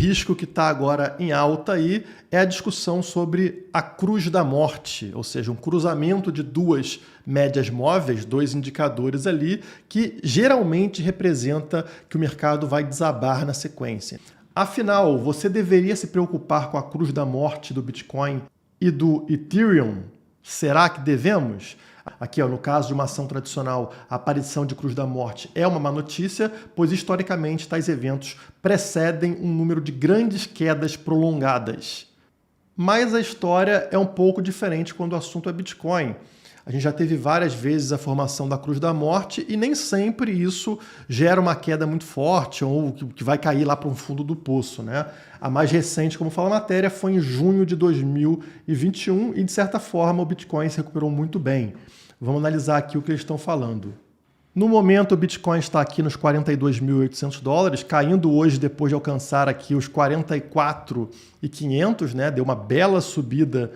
risco que está agora em alta aí é a discussão sobre a cruz da morte, ou seja, um cruzamento de duas médias móveis, dois indicadores ali, que geralmente representa que o mercado vai desabar na sequência. Afinal, você deveria se preocupar com a cruz da morte do Bitcoin e do Ethereum? Será que devemos? Aqui, no caso de uma ação tradicional, a aparição de cruz da morte é uma má notícia, pois historicamente tais eventos precedem um número de grandes quedas prolongadas. Mas a história é um pouco diferente quando o assunto é Bitcoin. A gente já teve várias vezes a formação da cruz da morte e nem sempre isso gera uma queda muito forte ou que vai cair lá para o fundo do poço, né? A mais recente, como fala a matéria, foi em junho de 2021 e, de certa forma, o Bitcoin se recuperou muito bem. Vamos analisar aqui o que eles estão falando. No momento, o Bitcoin está aqui nos 42.800 dólares, caindo hoje depois de alcançar aqui os 44.500, né? Deu uma bela subida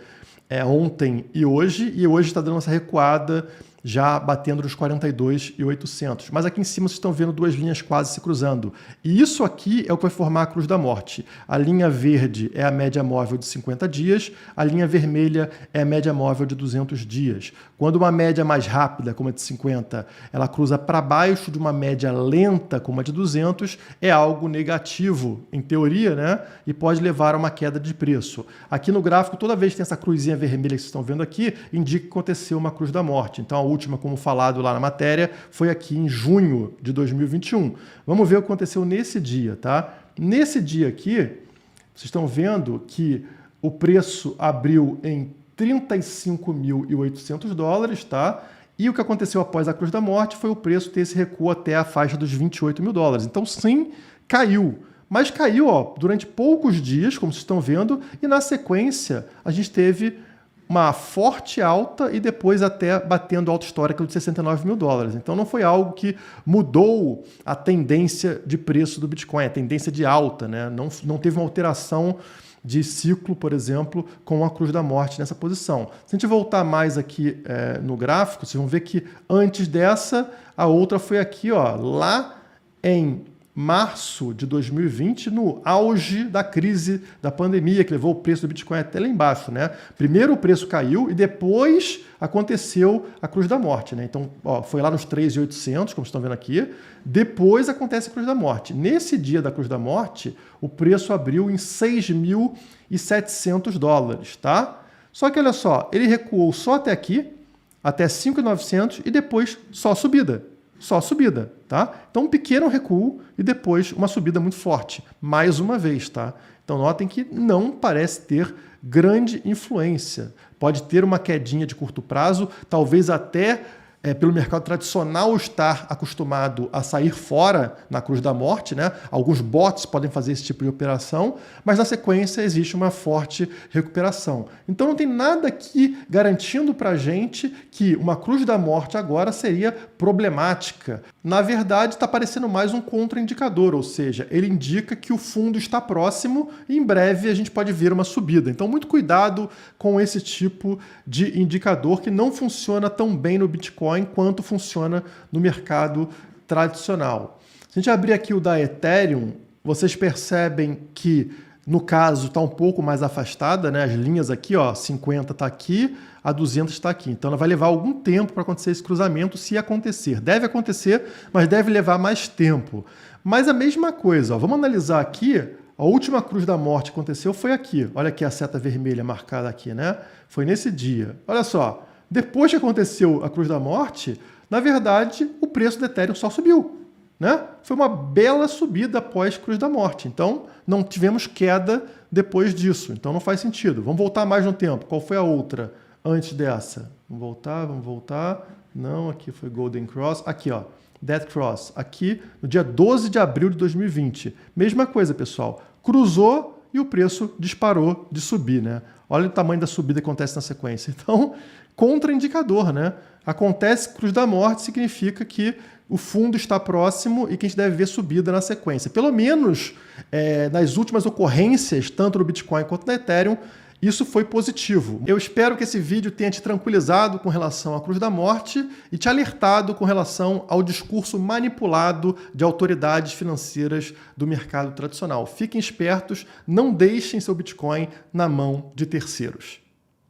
ontem e hoje está dando essa recuada, já batendo nos 42.800. Mas aqui em cima vocês estão vendo duas linhas quase se cruzando. E isso aqui é o que vai formar a cruz da morte. A linha verde é a média móvel de 50 dias, a linha vermelha é a média móvel de 200 dias. Quando uma média mais rápida, como a de 50, ela cruza para baixo de uma média lenta, como a de 200, é algo negativo, em teoria, né? E pode levar a uma queda de preço. Aqui no gráfico, toda vez que tem essa cruzinha vermelha que vocês estão vendo aqui, indica que aconteceu uma cruz da morte. Então, a última, como falado lá na matéria, foi aqui em junho de 2021. Vamos ver o que aconteceu nesse dia, tá? Nesse dia aqui, vocês estão vendo que o preço abriu em 35.800 dólares, tá? E o que aconteceu após a cruz da morte foi o preço ter esse recuo até a faixa dos 28.000 dólares. Então, sim, caiu. Mas caiu durante poucos dias, como vocês estão vendo, e na sequência a gente teve uma forte alta e depois até batendo alta histórica de 69.000 dólares. Então não foi algo que mudou a tendência de preço do Bitcoin, a tendência de alta, né? Não teve uma alteração de ciclo, por exemplo, com a cruz da morte nessa posição. Se a gente voltar mais aqui no gráfico, vocês vão ver que antes dessa, a outra foi aqui, lá em março de 2020, no auge da crise da pandemia, que levou o preço do Bitcoin até lá embaixo, né? Primeiro o preço caiu e depois aconteceu a cruz da morte, né? Então, foi lá nos 3.800, como vocês estão vendo aqui, depois acontece a cruz da morte. Nesse dia da cruz da morte, o preço abriu em 6.700 dólares, tá? Só que olha só, ele recuou só até aqui, até 5.900 e depois só subida. Só subida, tá? Então, um pequeno recuo e depois uma subida muito forte, mais uma vez, tá? Então, notem que não parece ter grande influência. Pode ter uma quedinha de curto prazo, talvez até pelo mercado tradicional estar acostumado a sair fora na cruz da morte, né? Alguns bots podem fazer esse tipo de operação, mas na sequência existe uma forte recuperação. Então não tem nada aqui garantindo para a gente que uma cruz da morte agora seria problemática. Na verdade, está parecendo mais um contraindicador, ou seja, ele indica que o fundo está próximo e em breve a gente pode ver uma subida. Então muito cuidado com esse tipo de indicador que não funciona tão bem no Bitcoin quanto funciona no mercado tradicional. Se a gente abrir aqui o da Ethereum, vocês percebem que, no caso, está um pouco mais afastada, né? As linhas aqui, 50 está aqui, a 200 está aqui. Então, ela vai levar algum tempo para acontecer esse cruzamento, se acontecer. Deve acontecer, mas deve levar mais tempo. Mas a mesma coisa, vamos analisar aqui, a última cruz da morte que aconteceu foi aqui. Olha aqui a seta vermelha marcada aqui, né? Foi nesse dia. Olha só. Depois que aconteceu a cruz da morte, na verdade, o preço do Ethereum só subiu, né? Foi uma bela subida após cruz da morte. Então, não tivemos queda depois disso. Então, não faz sentido. Vamos voltar mais no tempo. Qual foi a outra antes dessa? Vamos voltar. Não, aqui foi Golden Cross. Aqui, Death Cross. Aqui, no dia 12 de abril de 2020. Mesma coisa, pessoal. Cruzou e o preço disparou de subir, né? Olha o tamanho da subida que acontece na sequência. Então, contraindicador, né? Acontece cruz da morte, significa que o fundo está próximo e que a gente deve ver subida na sequência. Pelo menos nas últimas ocorrências, tanto no Bitcoin quanto no Ethereum, Isso foi positivo. Eu espero que esse vídeo tenha te tranquilizado com relação à Cruz da Morte e te alertado com relação ao discurso manipulado de autoridades financeiras do mercado tradicional. Fiquem espertos, não deixem seu Bitcoin na mão de terceiros.